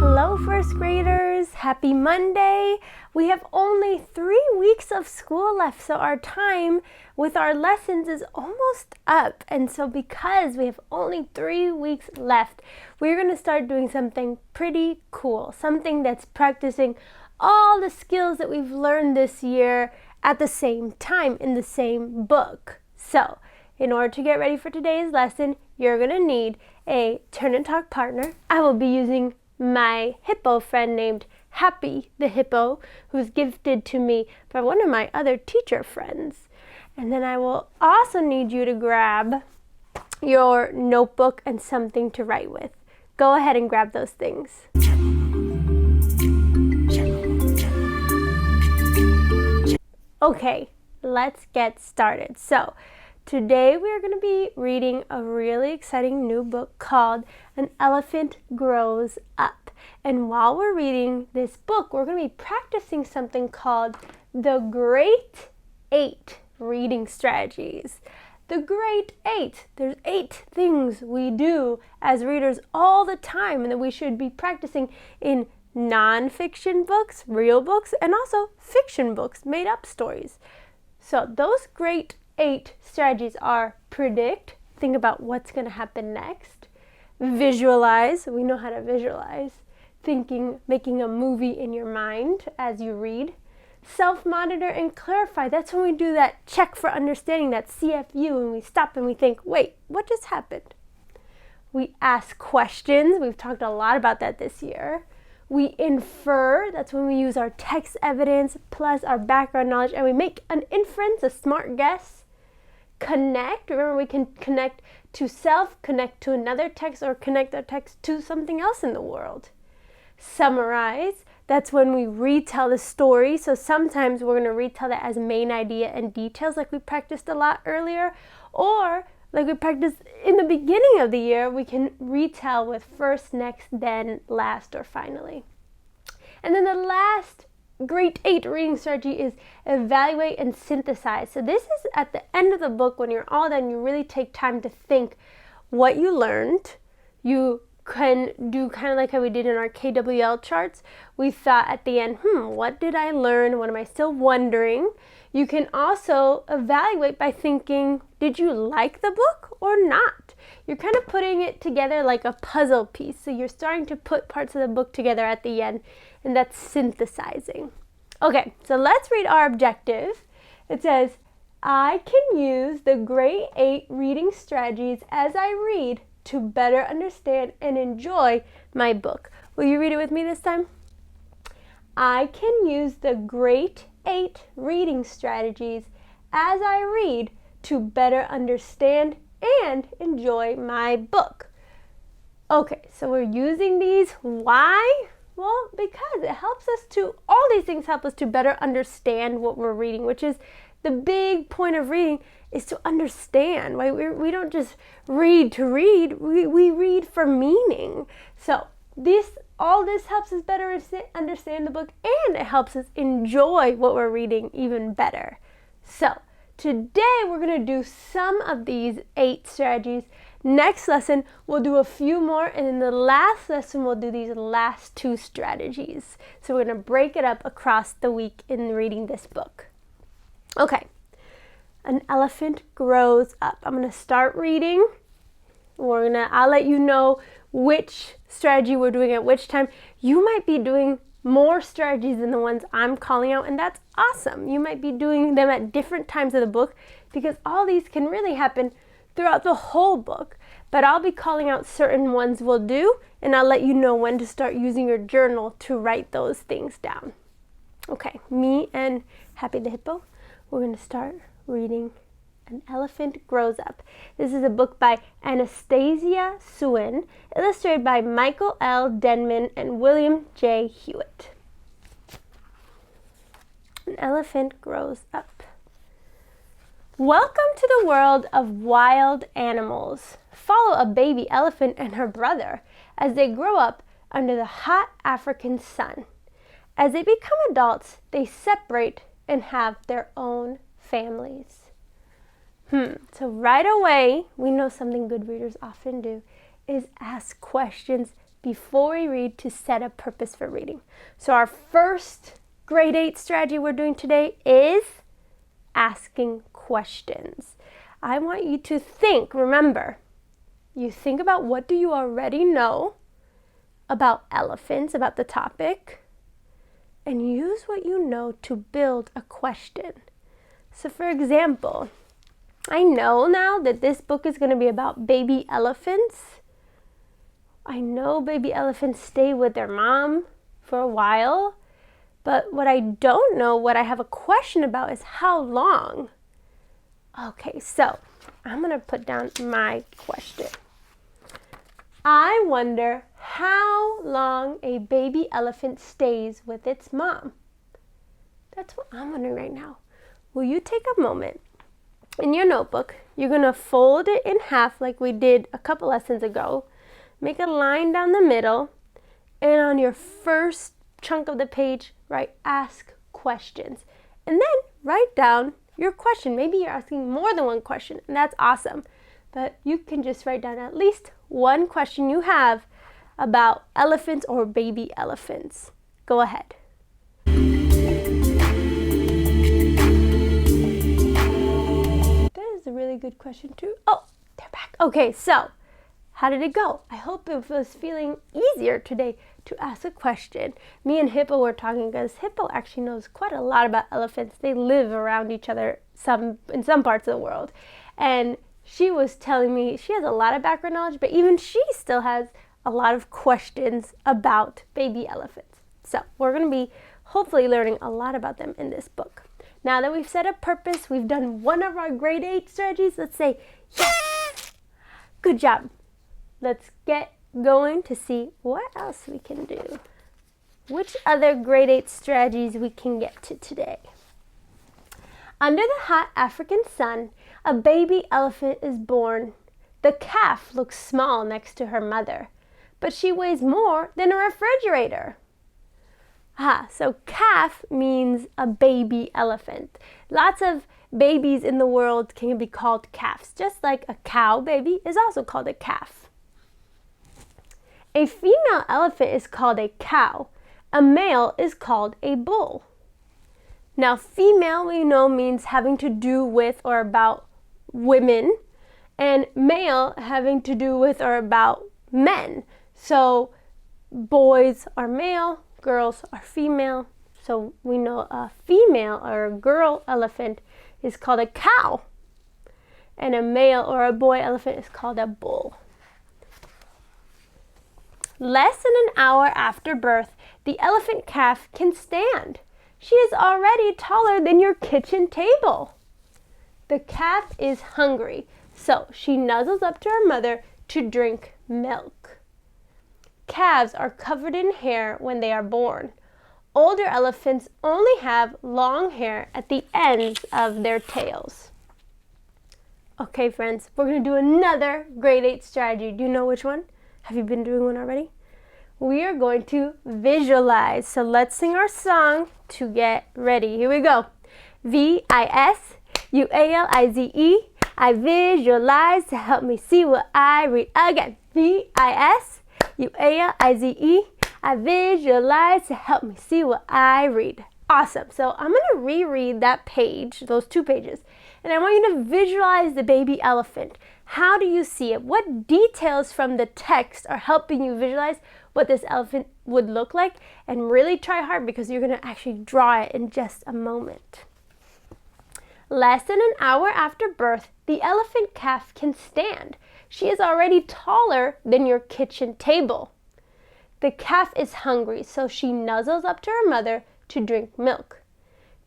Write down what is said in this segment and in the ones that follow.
Hello, first graders. Happy Monday. We have only 3 weeks of school left, so our time with our lessons is almost up. And so because we have only 3 weeks left, we're going to start doing something pretty cool, something that's practicing all the skills that we've learned this year at the same time in the same book. So, in order to get ready for today's lesson, you're going to need a turn and talk partner. I will be using my hippo friend named Happy the Hippo, who's gifted to me by one of my other teacher friends. And then I will also need you to grab your notebook and something to write with. Go ahead and grab those things. Okay, let's get started. So, today we are going to be reading a really exciting new book called An Elephant Grows Up. And while we're reading this book, we're going to be practicing something called the Great 8 reading strategies. The Great 8. There's 8 things we do as readers all the time and that we should be practicing in non-fiction books, real books, and also fiction books, made-up stories. So those Great 8 strategies are predict, think about what's going to happen next, visualize, we know how to visualize, thinking, making a movie in your mind as you read, self-monitor and clarify. That's when we do that check for understanding, that CFU, and we stop and we think, wait, what just happened? We ask questions. We've talked a lot about that this year. We infer. That's when we use our text evidence plus our background knowledge and we make an inference, a smart guess. Connect. Remember, we can connect to self, connect to another text, or connect our text to something else in the world. Summarize. That's when we retell the story. So sometimes we're going to retell that as main idea and details like we practiced a lot earlier, or like we practiced in the beginning of the year, we can retell with first, next, then, last, or finally. And then the last Great 8 reading strategy is evaluate and synthesize. So this is at the end of the book when you're all done, you really take time to think what you learned. You can do kind of like how we did in our KWL charts. We thought at the end, what did I learn? What am I still wondering? You can also evaluate by thinking, did you like the book or not? You're kind of putting it together like a puzzle piece. So you're starting to put parts of the book together at the end, and that's synthesizing. Okay, so let's read our objective. It says, I can use the Great 8 reading strategies as I read to better understand and enjoy my book. Will you read it with me this time? I can use the Great 8 reading strategies as I read to better understand and enjoy my book. Okay, so we're using these. Why? Well, because it helps us to, all these things help us to better understand what we're reading, which is the big point of reading is to understand. Right? We don't just read to read, we read for meaning. So all this helps us better understand the book, and it helps us enjoy what we're reading even better. So today we're going to do some of these 8 strategies. Next lesson we'll do a few more, and in the last lesson we'll do these last 2 strategies. So we're going to break it up across the week in reading this book. Okay. An Elephant Grows Up. I'm going to start reading. I'll let you know which strategy we're doing at which time. You might be doing more strategies than the ones I'm calling out, and that's awesome. You might be doing them at different times of the book because all these can really happen throughout the whole book. But I'll be calling out certain ones we'll do, and I'll let you know when to start using your journal to write those things down. Okay, me and Happy the Hippo, we're going to start reading An Elephant Grows Up. This is a book by Anastasia Suen, illustrated by Michael L. Denman and William J. Hewitt. An Elephant Grows Up. Welcome to the world of wild animals. Follow a baby elephant and her brother as they grow up under the hot African sun. As they become adults, they separate and have their own families. So right away, we know something good readers often do is ask questions before we read to set a purpose for reading. So our first grade 8 strategy we're doing today is asking questions. I want you to think, remember, you think about what do you already know about elephants, about the topic, and use what you know to build a question. So for example, I know now that this book is going to be about baby elephants. I know baby elephants stay with their mom for a while, but what I don't know, what I have a question about is how long. Okay, so I'm going to put down my question. I wonder how long a baby elephant stays with its mom. That's what I'm wondering right now. Will you take a moment in your notebook? You're going to fold it in half like we did a couple lessons ago. Make a line down the middle, and on your first chunk of the page, write ask questions. And then write down your question. Maybe you're asking more than one question, and that's awesome. But you can just write down at least one question you have about elephants or baby elephants. Go ahead. That is a really good question too. Oh, they're back. Okay, so how did it go? I hope it was feeling easier today to ask a question. Me and Hippo were talking because Hippo actually knows quite a lot about elephants. They live around each other in some parts of the world. And she was telling me she has a lot of background knowledge, but even she still has a lot of questions about baby elephants. So we're going to be hopefully learning a lot about them in this book. Now that we've set a purpose, we've done one of our grade 8 strategies. Let's say, yes! Good job. Let's get going to see what else we can do. Which other grade 8 strategies we can get to today. Under the hot African sun, a baby elephant is born. The calf looks small next to her mother, but she weighs more than a refrigerator. So calf means a baby elephant. Lots of babies in the world can be called calves, just like a cow baby is also called a calf. A female elephant is called a cow. A male is called a bull. Now, female we know means having to do with or about women, and male having to do with or about men. So boys are male, girls are female. So we know a female or a girl elephant is called a cow, and a male or a boy elephant is called a bull. Less than an hour after birth, the elephant calf can stand. She is already taller than your kitchen table. The calf is hungry, so she nuzzles up to her mother to drink milk. Calves are covered in hair when they are born. Older elephants only have long hair at the ends of their tails. Okay, friends, we're going to do another grade 8 strategy. Do you know which one? Have you been doing one already? We are going to visualize. So let's sing our song to get ready. Here we go. V-I-S-U-A-L-I-Z-E. I visualize to help me see what I read. Again. V-I-S-U-A-L-I-Z-E. I visualize to help me see what I read. Awesome. So I'm going to reread that page, those 2 pages, and I want you to visualize the baby elephant. How do you see it? What details from the text are helping you visualize what this elephant would look like? And really try hard because you're going to actually draw it in just a moment. Less than an hour after birth, the elephant calf can stand. She is already taller than your kitchen table. The calf is hungry, so she nuzzles up to her mother to drink milk.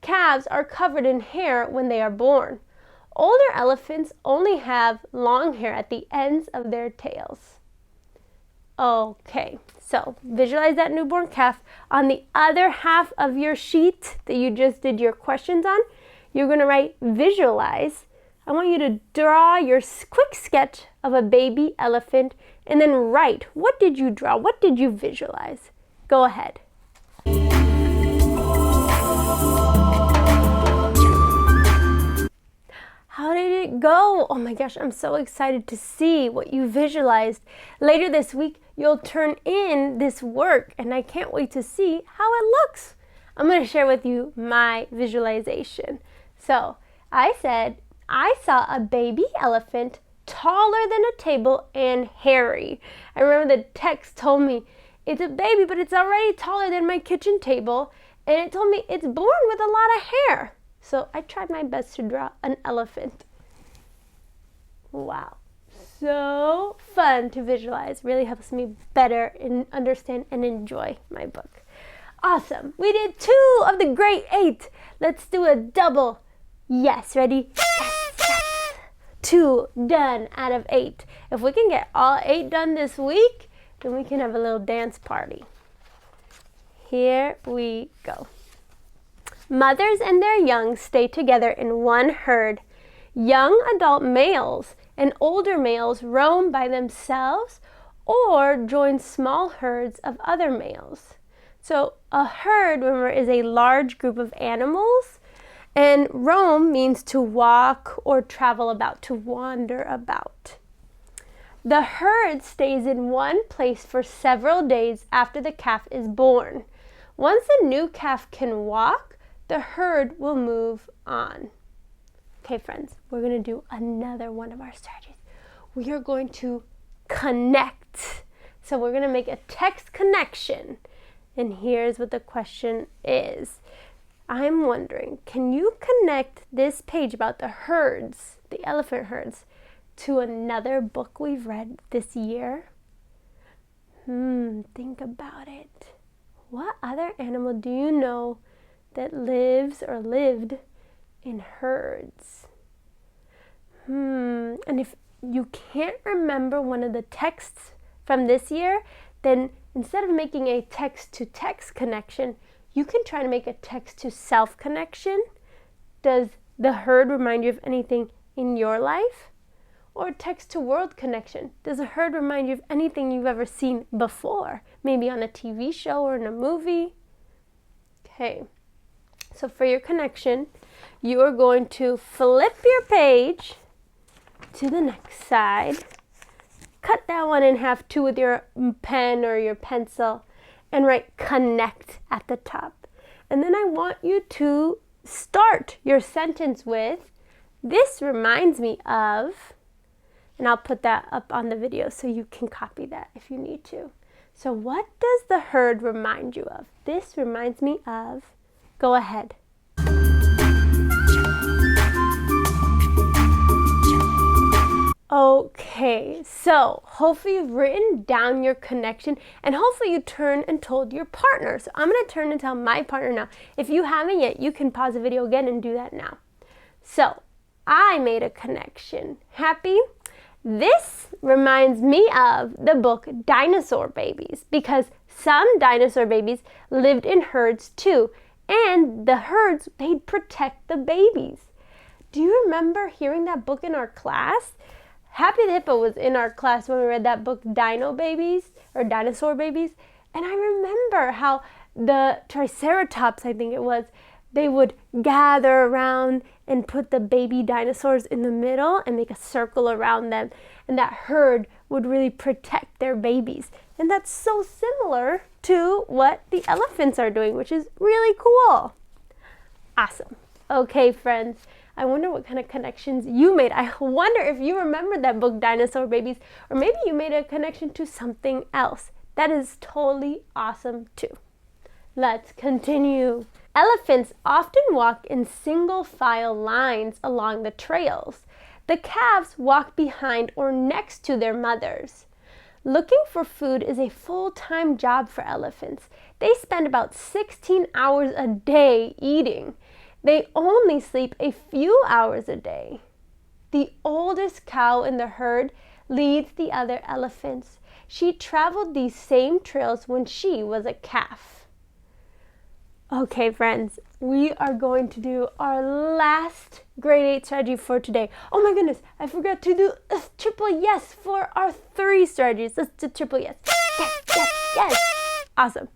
Calves are covered in hair when they are born. Older elephants only have long hair at the ends of their tails. Okay, so visualize that newborn calf. On the other half of your sheet that you just did your questions on, you're going to write visualize. I want you to draw your quick sketch of a baby elephant and then write, what did you draw? What did you visualize? Go ahead. How did it go? Oh my gosh, I'm so excited to see what you visualized. Later this week, you'll turn in this work, and I can't wait to see how it looks. I'm going to share with you my visualization. So, I said, I saw a baby elephant taller than a table and hairy. I remember the text told me, it's a baby, but it's already taller than my kitchen table. And it told me it's born with a lot of hair. So I tried my best to draw an elephant. Wow. So fun to visualize. Really helps me better understand and enjoy my book. Awesome. We did 2 of the great 8. Let's do a double. Yes, ready? Yes, yes. 2 done out of 8. If we can get all 8 done this week, then we can have a little dance party. Here we go. Mothers and their young stay together in one herd. Young adult males and older males roam by themselves or join small herds of other males. So a herd, remember, is a large group of animals, and roam means to walk or travel about, to wander about. The herd stays in one place for several days after the calf is born. Once a new calf can walk, the herd will move on. Okay, friends, we're going to do another one of our strategies. We are going to connect. So we're going to make a text connection. And here's what the question is. I'm wondering, can you connect this page about the herds, the elephant herds, to another book we've read this year? Think about it. What other animal do you know that lives or lived in herds? And if you can't remember one of the texts from this year, then instead of making a text-to-text connection, you can try to make a text-to-self connection. Does the herd remind you of anything in your life? Or text-to-world connection. Does a herd remind you of anything you've ever seen before? Maybe on a TV show or in a movie? Okay. So for your connection, you are going to flip your page to the next side. Cut that one in half too with your pen or your pencil and write connect at the top. And then I want you to start your sentence with, this reminds me of, and I'll put that up on the video so you can copy that if you need to. So what does the herd remind you of? This reminds me of, go ahead. Okay, so hopefully you've written down your connection and hopefully you turned and told your partner. So I'm going to turn and tell my partner now. If you haven't yet, you can pause the video again and do that now. So I made a connection. Happy? This reminds me of the book Dinosaur Babies, because some dinosaur babies lived in herds too, and the herds, they'd protect the babies. Do you remember hearing that book in our class? Happy the Hippo was in our class when we read that book Dino Babies, or Dinosaur Babies, and I remember how the Triceratops, I think it was, they would gather around and put the baby dinosaurs in the middle and make a circle around them. And that herd would really protect their babies. And that's so similar to what the elephants are doing, which is really cool. Awesome. Okay, friends. I wonder what kind of connections you made. I wonder if you remember that book, Dinosaur Babies, or maybe you made a connection to something else. That is totally awesome too. Let's continue. Elephants often walk in single file lines along the trails. The calves walk behind or next to their mothers. Looking for food is a full-time job for elephants. They spend about 16 hours a day eating. They only sleep a few hours a day. The oldest cow in the herd leads the other elephants. She traveled these same trails when she was a calf. Okay, friends, we are going to do our last grade 8 strategy for today. Oh my goodness, I forgot to do a triple yes for our 3 strategies. Let's do triple yes. Yes, yes, yes. Awesome.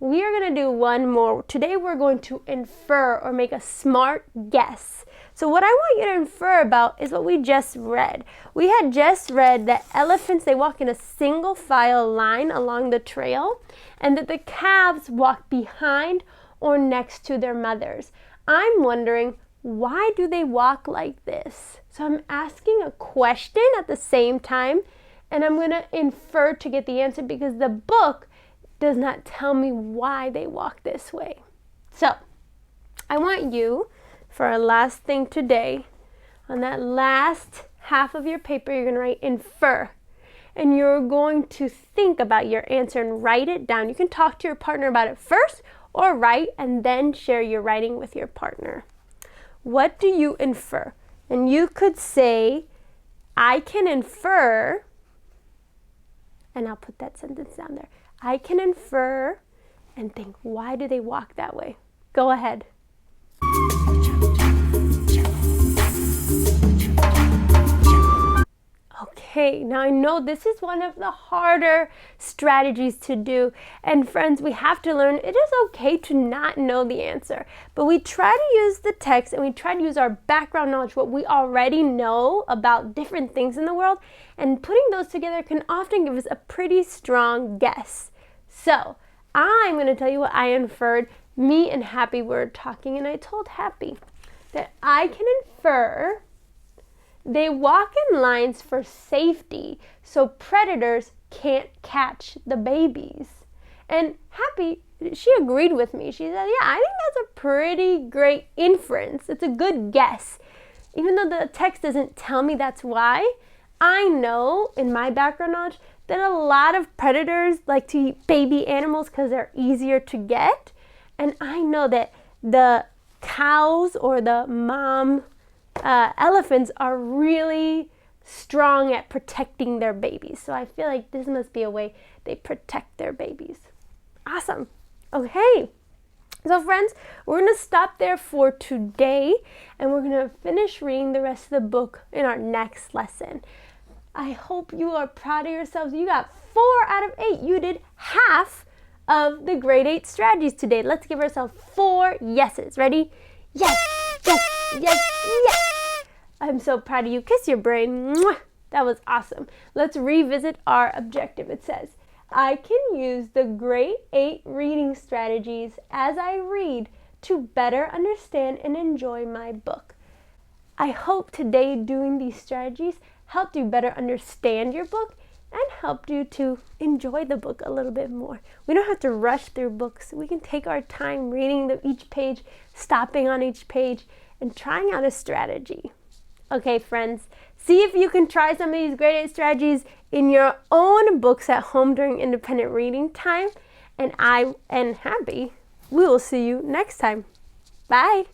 We are going to do one more. Today we're going to infer or make a smart guess. So what I want you to infer about is what we just read. We had just read that elephants, they walk in a single file line along the trail, and that the calves walk behind or next to their mothers. I'm wondering, why do they walk like this? So I'm asking a question at the same time, and I'm going to infer to get the answer because the book does not tell me why they walk this way. So I want you, for our last thing today, on that last half of your paper, you're going to write infer. And you're going to think about your answer and write it down. You can talk to your partner about it first or write and then share your writing with your partner. What do you infer? And you could say, I can infer, and I'll put that sentence down there. I can infer and think, why do they walk that way? Go ahead. Okay, now I know this is one of the harder strategies to do. And friends, we have to learn it is okay to not know the answer. But we try to use the text and we try to use our background knowledge, what we already know about different things in the world. And putting those together can often give us a pretty strong guess. So I'm going to tell you what I inferred. Me and Happy were talking, and I told Happy that I can infer they walk in lines for safety so predators can't catch the babies. And Happy, she agreed with me. She said, yeah, I think that's a pretty great inference. It's a good guess. Even though the text doesn't tell me that's why, I know in my background knowledge that a lot of predators like to eat baby animals because they're easier to get. And I know that the cows or the mom elephants are really strong at protecting their babies. So I feel like this must be a way they protect their babies. Awesome. Okay. So friends, we're going to stop there for today, and we're going to finish reading the rest of the book in our next lesson. I hope you are proud of yourselves. You got 4 out of 8. You did half of the grade 8 strategies today. Let's give ourselves 4 yeses. Ready? Yes, yes, yes, yes. I'm so proud of you. Kiss your brain. Mwah. That was awesome. Let's revisit our objective. It says, I can use the grade 8 reading strategies as I read to better understand and enjoy my book. I hope today doing these strategies helped you better understand your book and helped you to enjoy the book a little bit more. We don't have to rush through books. We can take our time reading each page, stopping on each page, and trying out a strategy. Okay, friends, see if you can try some of these grade 8 strategies in your own books at home during independent reading time. And I am Happy. We will see you next time. Bye.